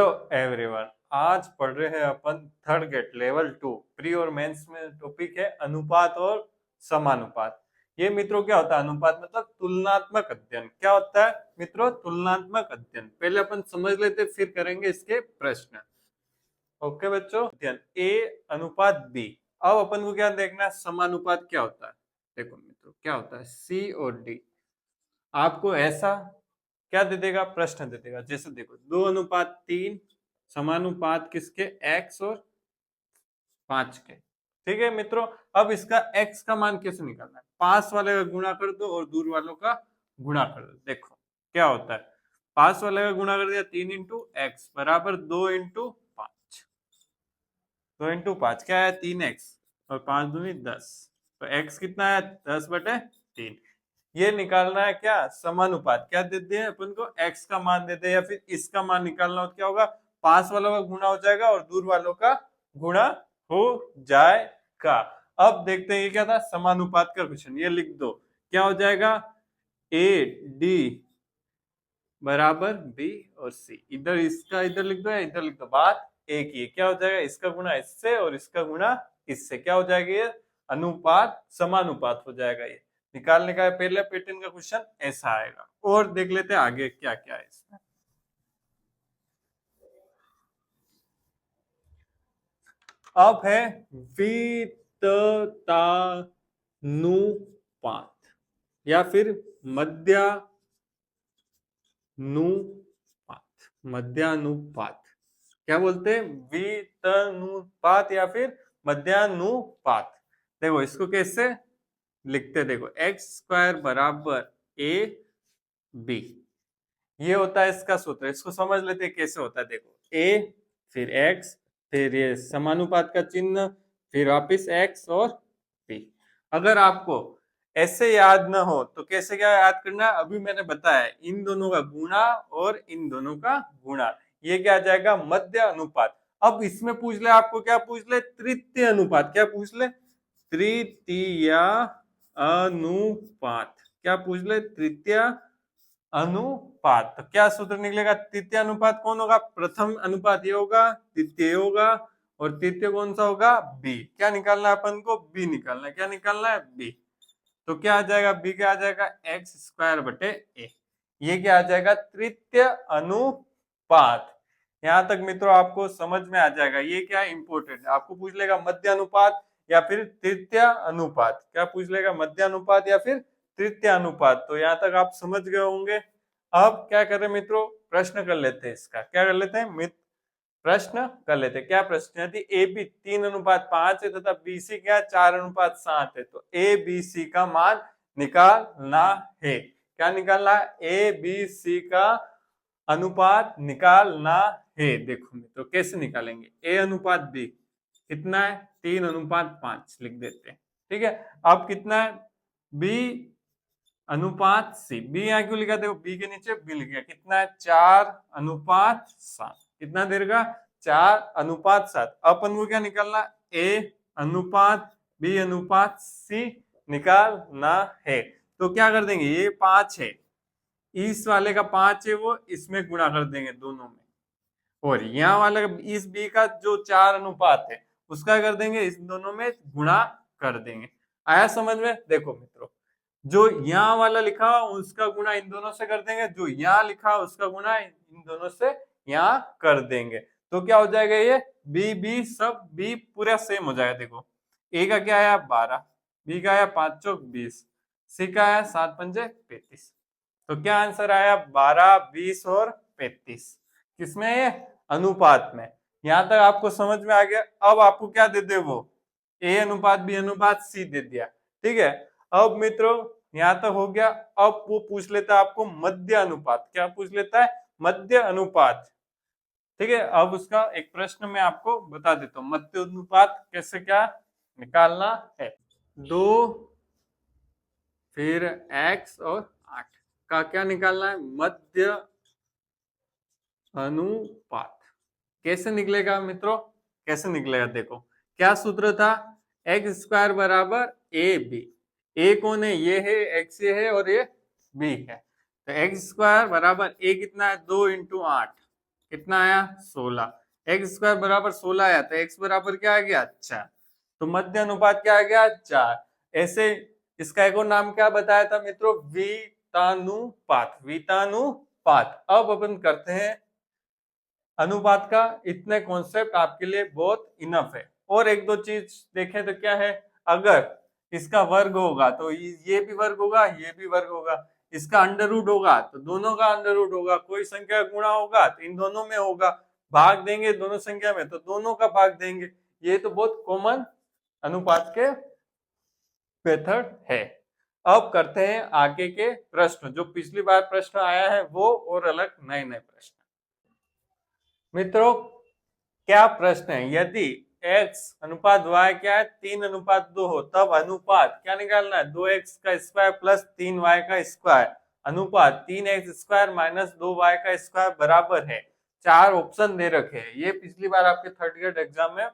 Hello everyone, आज पढ़ रहे हैं अपन थर्ड गेट लेवल 2 प्री और मेंस में। टॉपिक है अनुपात और समानुपात। ये मित्रों क्या होता है अनुपात? मतलब तुलनात्मक अध्ययन। क्या होता है मित्रों? तुलनात्मक अध्ययन। पहले अपन समझ लेते फिर करेंगे इसके प्रश्न। ओके बच्चों, अध्ययन ए अनुपात बी। अब अपन को क्या देखना है, समानुपात क्या होता है। देखो मित्रों क्या होता है, सी और डी आपको ऐसा क्या दे देगा, प्रश्न दे देगा। जैसे देखो 2:3 समानुपात किसके, x और 5 के। ठीक है मित्रों, अब इसका x का मान कैसे निकालना है? पास वाले का गुणा कर दो और दूर वालों का गुणा कर दो। देखो क्या होता है, पास वाले का गुणा कर दिया 3 इंटू एक्स बराबर 2 इंटू 5। 2 इंटू 5 क्या है, 3x और 5 दूनी 10। तो x कितना है, 10/3। ये निकालना है क्या, समानुपात। क्या देते हैं अपन को, x का मान देते हैं या फिर इसका मान निकालना हो तो क्या होगा, पास वालों का गुणा हो जाएगा और दूर वालों का गुणा हो जाएगा। अब देखते हैं ये क्या था, समानुपात का क्वेश्चन। ये लिख दो, क्या हो जाएगा, ए डी बराबर बी और सी। इधर इसका इधर लिख दो या इधर लिख दो, बात एक ही है। क्या हो जाएगा, इसका गुणा इससे और इसका गुणा इससे। क्या हो जाएगा, ये अनुपात समानुपात हो जाएगा। ये निकालने का पहले पैटर्न का क्वेश्चन ऐसा आएगा। और देख लेते हैं आगे क्या क्या है इसमें। अब है विततानुपात या फिर मध्यानुपात। क्या बोलते हैं, वितनुपात या फिर मध्यानुपात। देखो इसको कैसे लिखते, देखो x² बराबर ए बी, ये होता है इसका सूत्र। इसको समझ लेते हैं कैसे होता है। देखो a फिर x फिर ये समानुपात का चिन्ह फिर वापिस x और b। अगर आपको ऐसे याद ना हो तो कैसे क्या याद करना है, अभी मैंने बताया इन दोनों का गुणा और इन दोनों का गुणा, ये क्या आ जाएगा, मध्य अनुपात। अब इसमें पूछ ले आपको, क्या पूछ ले, तृतीय अनुपात। क्या पूछ ले, तृतीय अनुपात। क्या पूछ ले, तृतीय अनुपात। तो क्या सूत्र निकलेगा, तृतीय अनुपात कौन होगा, प्रथम अनुपात ये होगा, तृतीय होगा और तृतीय कौन सा होगा, बी। क्या निकालना है अपन को, बी निकालना है। क्या निकालना है, बी। तो क्या आ जाएगा, बी क्या आ जाएगा, x²/a। ये क्या आ जाएगा, तृतीय अनुपात। यहां तक मित्रों आपको समझ में आ जाएगा। ये क्या इंपॉर्टेंट है, आपको पूछ लेगा मध्य अनुपात या फिर तृतीय अनुपात। क्या पूछ लेगा, मध्य अनुपात या फिर तृतीय अनुपात। तो यहाँ तक आप समझ गए होंगे। अब क्या करें मित्रों, प्रश्न कर लेते हैं इसका। क्या कर लेते हैं मित्र, प्रश्न कर लेते हैं। क्या प्रश्न, यदि ए बी 3:5 है तथा बी सी क्या 4:7 है तो ए बी सी का मान निकालना है। क्या निकालना है, ए बी सी का अनुपात निकालना है। देखो मित्रों कैसे निकालेंगे, ए अनुपात बी कितना है, 3:5 लिख देते हैं। ठीक है, अब कितना है, बी अनुपात सी। बी यहाँ क्यों लिखा, देखो बी के नीचे बी लिख गया। कितना है, 4:7। कितना देगा, 4:7। अपन को क्या निकालना, ए अनुपात बी अनुपात सी निकालना है। तो क्या कर देंगे, ये 5 है, इस वाले का 5 है वो इसमें गुणा कर देंगे दोनों में, और यहाँ वाला इस बी का जो 4 अनुपात है उसका कर देंगे इस दोनों में गुणा कर देंगे। आया समझ में। देखो मित्रों, जो यहाँ वाला लिखा उसका गुणा इन दोनों से कर देंगे, जो यहाँ लिखा उसका गुणा इन दोनों से यहाँ कर देंगे। तो क्या हो जाएगा, ये बी बी सब बी पूरा सेम हो जाएगा। देखो ए का क्या आया 12, बी का आया 5 चौक 20, सी का आया 7 पंजे 35। तो क्या आंसर आया, 12, 20 और 35। किसमें, ये अनुपात में। यहां तक आपको समझ में आ गया। अब आपको क्या दे दे, वो ए अनुपात बी अनुपात सी दे दिया। ठीक है, अब मित्रों यहां तक हो गया। अब वो पूछ लेता है आपको मध्य अनुपात। क्या पूछ लेता है, मध्य अनुपात। ठीक है, अब उसका एक प्रश्न मैं आपको बता देता हूँ, मध्य अनुपात कैसे क्या निकालना है। 2 फिर x और 8 का क्या निकालना है, मध्य अनुपात। कैसे निकलेगा मित्रों, कैसे निकलेगा, देखो क्या सूत्र था, x² बराबर ए बी। ए कौन है, ये है, x ये है और ये b है। तो x² बराबर ए कितना है, 2 इंटू 8 कितना आया 16, एक्स स्क्वायर बराबर 16 आया तो एक्स बराबर क्या आ गया 4, तो मध्य अनुपात क्या आ गया 4। ऐसे इसका एक और नाम क्या बताया था मित्रों, वितानुपात, वितानुपात। अब अपन करते हैं अनुपात का, इतने कॉन्सेप्ट आपके लिए बहुत इनफ है। और एक दो चीज देखें तो क्या है, अगर इसका वर्ग होगा तो ये भी वर्ग होगा, ये भी वर्ग होगा, इसका अंडर रूट होगा तो दोनों का अंडर रूट होगा, कोई संख्या गुणा होगा तो इन दोनों में होगा, भाग देंगे दोनों संख्या में तो दोनों का भाग देंगे। ये तो बहुत कॉमन अनुपात के मेथड है। अब करते हैं आगे के प्रश्न, जो पिछली बार प्रश्न आया है वो और अलग नए नए प्रश्न। मित्रों क्या प्रश्न है, यदि x अनुपात y क्या है 3:2 हो तब अनुपात क्या निकालना है, 2x का स्क्वायर प्लस 3y का स्क्वायर अनुपात 3x स्क्वायर माइनस 2y का स्क्वायर बराबर है। 4 ऑप्शन दे रखे हैं, ये पिछली बार आपके थर्ड ग्रेड एग्जाम में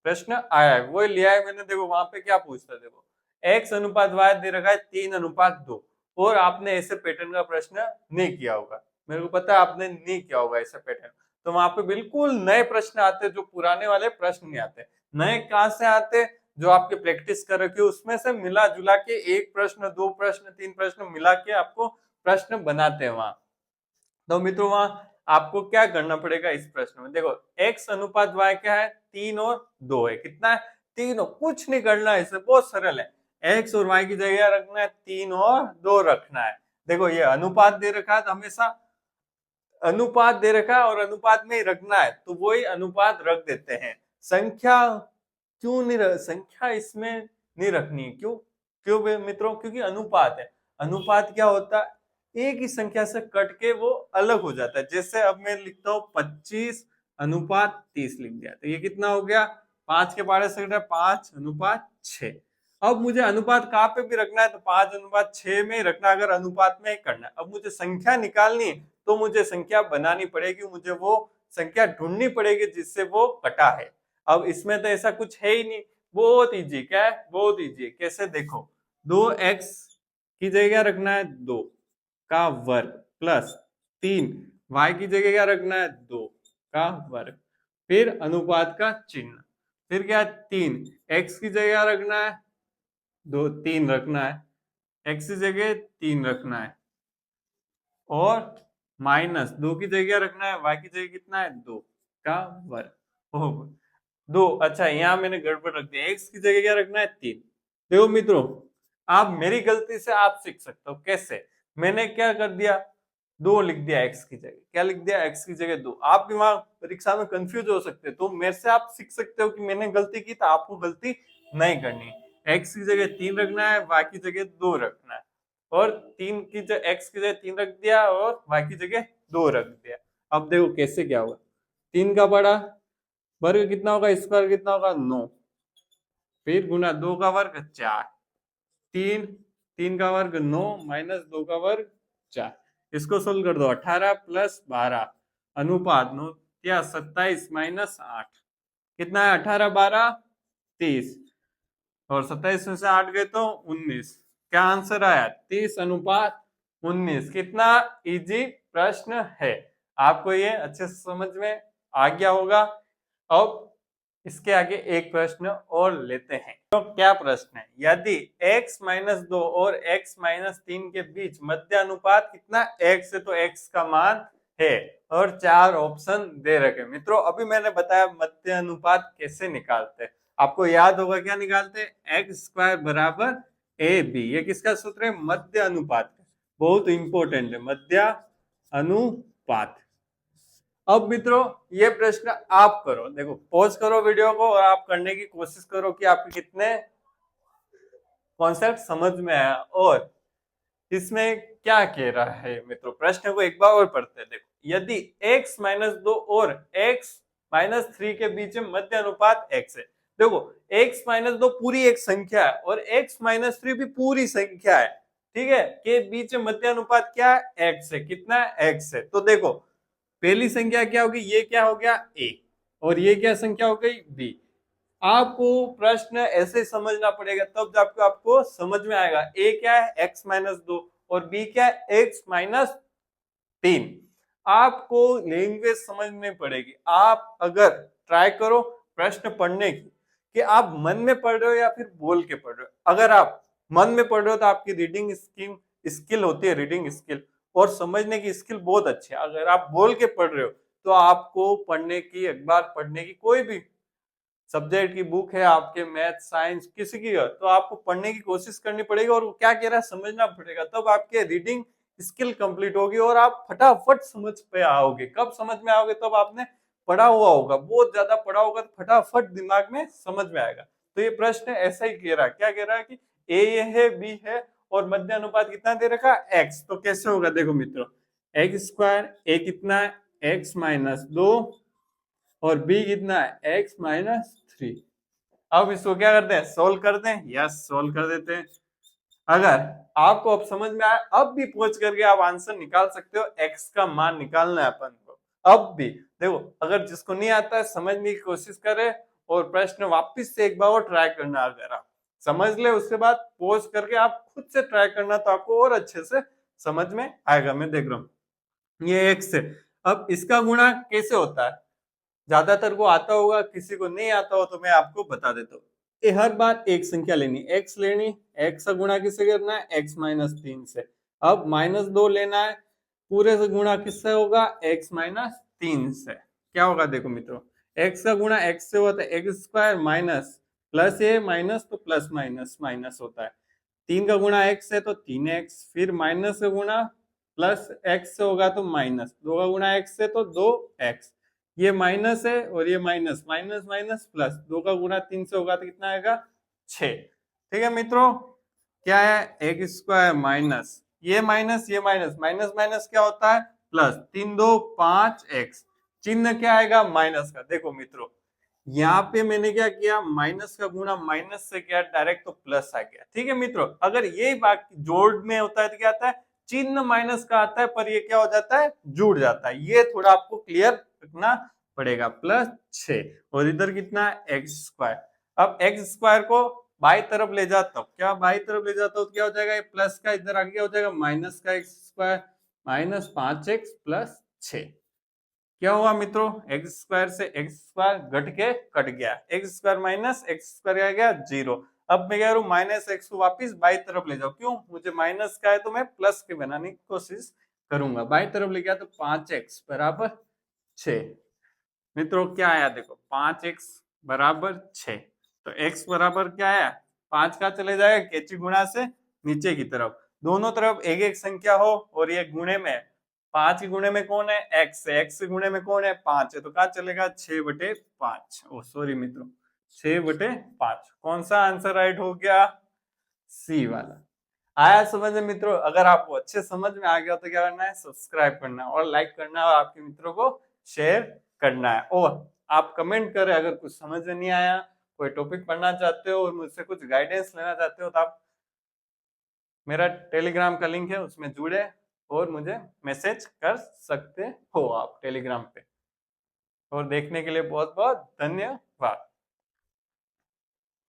प्रश्न आया है, वो लिया है मैंने। देखो वहां पे क्या पूछता है, देखो x अनुपात y दे रखा है 3:2 और आपने ऐसे पैटर्न का प्रश्न नहीं किया होगा, मेरे को पता है आपने नहीं किया होगा ऐसा पैटर्न, तो वहां पे बिल्कुल नए प्रश्न आते, जो पुराने वाले प्रश्न नहीं आते। नए कहां से आते, जो आपके प्रैक्टिस कर रखे उसमें से मिला जुला के एक प्रश्न, दो प्रश्न, तीन प्रश्न मिला के आपको प्रश्न बनाते हैं वहां। तो मित्रों वहां आपको क्या करना पड़ेगा इस प्रश्न में, देखो x अनुपात y क्या है 3 और 2 है, कितना है 3, और कुछ नहीं करना है, इसे बहुत सरल है, x और y की जगह रखना है 3 और 2 रखना है। देखो ये अनुपात दे रखा है तो हमेशा अनुपात दे रखा है और अनुपात में ही रखना है तो वही अनुपात रख देते हैं। संख्या क्यों नहीं संख्या इसमें नहीं रखनी, क्यों क्यों मित्रों, क्योंकि अनुपात है। अनुपात क्या होता है, एक ही संख्या से कट के वो अलग हो जाता है। जैसे अब मैं लिखता हूँ 25:30 लिख दिया तो ये कितना हो गया, 5 के पारे से 5:6। अब मुझे अनुपात कहाँ पे भी रखना है तो 5:6 में ही रखना, अगर अनुपात में ही करना है। अब मुझे संख्या निकालनी है तो मुझे संख्या बनानी पड़ेगी, मुझे वो संख्या ढूंढनी पड़ेगी जिससे वो कटा है। अब इसमें तो ऐसा कुछ है ही नहीं, बहुत इजी, क्या है बहुत इजी है। कैसे देखो, 2x की जगह रखना है 2 का वर्ग प्लस 3y की जगह क्या रखना है 2 का वर्ग, फिर अनुपात का चिन्ह, फिर क्या 3x की जगह रखना है 2 3 रखना है, x की जगह 3 रखना है, और -2 की जगह रखना है, y की जगह कितना है 2 का वर्ग। दो, अच्छा यहाँ मैंने गड़बड़ रख दिया, x की जगह क्या रखना है 3। देखो मित्रों आप मेरी गलती से आप सीख सकते हो, कैसे, मैंने क्या कर दिया 2 लिख दिया x की जगह, क्या लिख दिया x की जगह 2। आप भी वहां परीक्षा में कंफ्यूज हो सकते हैं, तो मेरे से आप सीख सकते हो कि मैंने गलती की तो आपको गलती नहीं करनी। x की जगह 3 रखना है, y की जगह 2 रखना है, और 3 की जगह x की जगह 3 रख दिया और y की जगह 2 रख दिया। अब देखो कैसे क्या होगा, 3 का बड़ा वर्ग कितना होगा, स्क्वायर कितना होगा 9, फिर गुना 2 का वर्ग 4, 3 का वर्ग 9 माइनस 2 का वर्ग 4, इसको सोल्व कर दो, 18 प्लस 12 अनुपात 9 क्या 27 माइनस 8, कितना है 18 12 30, और 27 में से 8 गए तो 19, क्या आंसर आया 30:19। कितना इजी प्रश्न है, आपको ये अच्छे से समझ में आ गया होगा। अब इसके आगे एक प्रश्न और लेते हैं। तो क्या प्रश्न है, यदि x-2 और x-3 के बीच मध्य अनुपात कितना x है तो x का मान है, और 4 ऑप्शन दे रखे। मित्रों अभी मैंने बताया मध्य अनुपात कैसे निकालते हैं, आपको याद होगा क्या निकालते हैं, x² बराबर ab, ये किसका सूत्र है, मध्य अनुपात, बहुत इंपॉर्टेंट है मध्य अनुपात। अब मित्रों ये प्रश्न आप करो, देखो पॉज करो वीडियो को और आप करने की कोशिश करो कि आपके कितने कॉन्सेप्ट समझ में आया और इसमें क्या कह रहा है। मित्रों प्रश्न को एक बार और पढ़ते हैं, देखो यदि x-2 और x-3 के बीच में मध्य अनुपात x है, देखो x-2 पूरी एक संख्या है और x-3 भी पूरी संख्या है, ठीक है, के बीच में मध्य अनुपात क्या है x है, कितना है x है। तो देखो पहली संख्या क्या होगी, ये क्या हो गया a, और ये क्या संख्या हो गई b। आपको प्रश्न ऐसे समझना पड़ेगा तब जाकर आपको समझ में आएगा, a क्या है x-2 और b क्या है x-3। आपको लैंग्वेज समझनी पड़ेगी। आप अगर ट्राई करो प्रश्न पढ़ने की कि आप मन में पढ़ रहे हो या फिर बोल के पढ़ रहे हो। अगर आप मन में पढ़ रहे हो तो आपकी रीडिंग स्किल होती है, रीडिंग स्किल और समझने की स्किल बहुत अच्छी है। अगर आप बोल के पढ़ रहे हो तो आपको पढ़ने की, अखबार पढ़ने की, कोई भी सब्जेक्ट की बुक है आपके, मैथ साइंस किसी की है, तो आपको पढ़ने की कोशिश करनी पड़ेगी और वो क्या कह रहा है समझना पड़ेगा। तब आपके रीडिंग स्किल कंप्लीट होगी और आप फटाफट समझ पे आओगे। कब समझ में आओगे? तब आपने पढ़ा हुआ होगा, बहुत ज्यादा पढ़ा होगा तो फटाफट दिमाग में समझ में आएगा। तो ये प्रश्न ऐसा ही कह रहा है, क्या कह रहा है कि ए ये है, बी है और मध्य अनुपात कितना दे रखा है? एक्स। तो कैसे होगा? देखो मित्रों, एक्स स्क्वायर, ए कितना है? एक्स माइनस 2 और बी कितना है? X minus 3। अब इसको क्या करते हैं? सोल्व करते हैं। यस, सोल्व कर देते हैं। अगर आपको अब समझ में आया, अब भी पूछ करके आप आंसर निकाल सकते हो। एक्स का मान निकालना है अपन को। अब भी देखो, अगर जिसको नहीं आता है समझने की कोशिश करे और प्रश्न वापस से एक बार और ट्राई करना। अगर आप समझ ले उसके बाद पॉज करके आप खुद से ट्राई करना, तो आपको और अच्छे से समझ में आएगा। मैं देख रहा हूँ ये एक्स है। अब इसका गुणा कैसे होता है? ज्यादातर को आता होगा, किसी को नहीं आता हो तो मैं आपको बता देता हूँ। ये हर बार एक संख्या लेनी, एक्स लेनी, एक्स का गुणा किससे करना है? एक्स माइनस 3 से। अब माइनस 2 लेना है, पूरे से गुणा किससे होगा? एक्स माइनस 3 से। क्या होगा? देखो मित्रों, एक्स का गुणा एक्स से होता है एक्स स्क्वायर माइनस प्लस ए माइनस, तो प्लस माइनस माइनस होता है। 3 का गुणा एक्स है तो 3x, फिर माइनस का गुणा प्लस एक्स से होगा तो माइनस, 2 का गुणा एक्स से तो 2x, ये माइनस है और ये माइनस, माइनस माइनस प्लस, 2 का गुणा 3 से होगा तो कितना आएगा? 6। ठीक है मित्रों, क्या है? एक्स स्क्वायर माइनस ये माइनस, ये माइनस, माइनस माइनस क्या होता है? प्लस, 3 2 5x, चिन्ह क्या आएगा? माइनस का। देखो मित्रों, यहाँ पे मैंने क्या किया? माइनस का गुणा माइनस से किया डायरेक्ट, तो प्लस आ गया। ठीक है मित्रों, अगर ये बात जोड़ में होता है तो क्या आता है? चिन्ह माइनस का आता है, पर ये क्या हो जाता है? जुड़ जाता है। ये थोड़ा आपको क्लियर रखना पड़ेगा। प्लस 6 और इधर कितना है? X square. अब एक्स स्क्वायर को बाई तरफ ले जाता हूँ, क्या बाई तरफ ले जाता हूँ तो क्या हो जाएगा? ये प्लस का इधर आगे हो जाएगा माइनस का x square, minus 5x plus 6। क्या हुआ मित्रों? एक्स स्क्वायर से एक्स स्क्वायर घट के कट गया, x square minus x square आ गया 0। अब मैं कह रहा हूँ माइनस एक्स को वापिस बाई तरफ ले जाओ। क्यों? मुझे माइनस का है तो मैं प्लस के बनाने की कोशिश करूंगा। बाई तरफ ले गया तो 5x बराबर 6। मित्रों क्या आया? देखो 5x बराबर 6। तो x बराबर क्या आया? 5 का चले जाएगा कैची गुणा से नीचे की तरफ, दोनों तरफ एक एक संख्या हो और ये गुणे में 5 के गुणे में कौन है? x है, x के गुणे में कौन है? 5 है, तो कहा चलेगा 6/5। ओ सॉरी मित्रों, 6/5। कौन सा आंसर राइट हो गया? सी वाला। आया समझ में मित्रों? अगर आपको अच्छे समझ में आ गया तो क्या करना है? सब्सक्राइब करना और लाइक करना और आपके मित्रों को शेयर करना है। और आप कमेंट करें अगर कुछ समझ में नहीं आया, कोई टॉपिक पढ़ना चाहते हो और मुझसे कुछ गाइडेंस लेना चाहते हो, तो आप मेरा टेलीग्राम का लिंक है उसमें जुड़े और मुझे मैसेज कर सकते हो आप टेलीग्राम पे। और देखने के लिए बहुत बहुत धन्यवाद।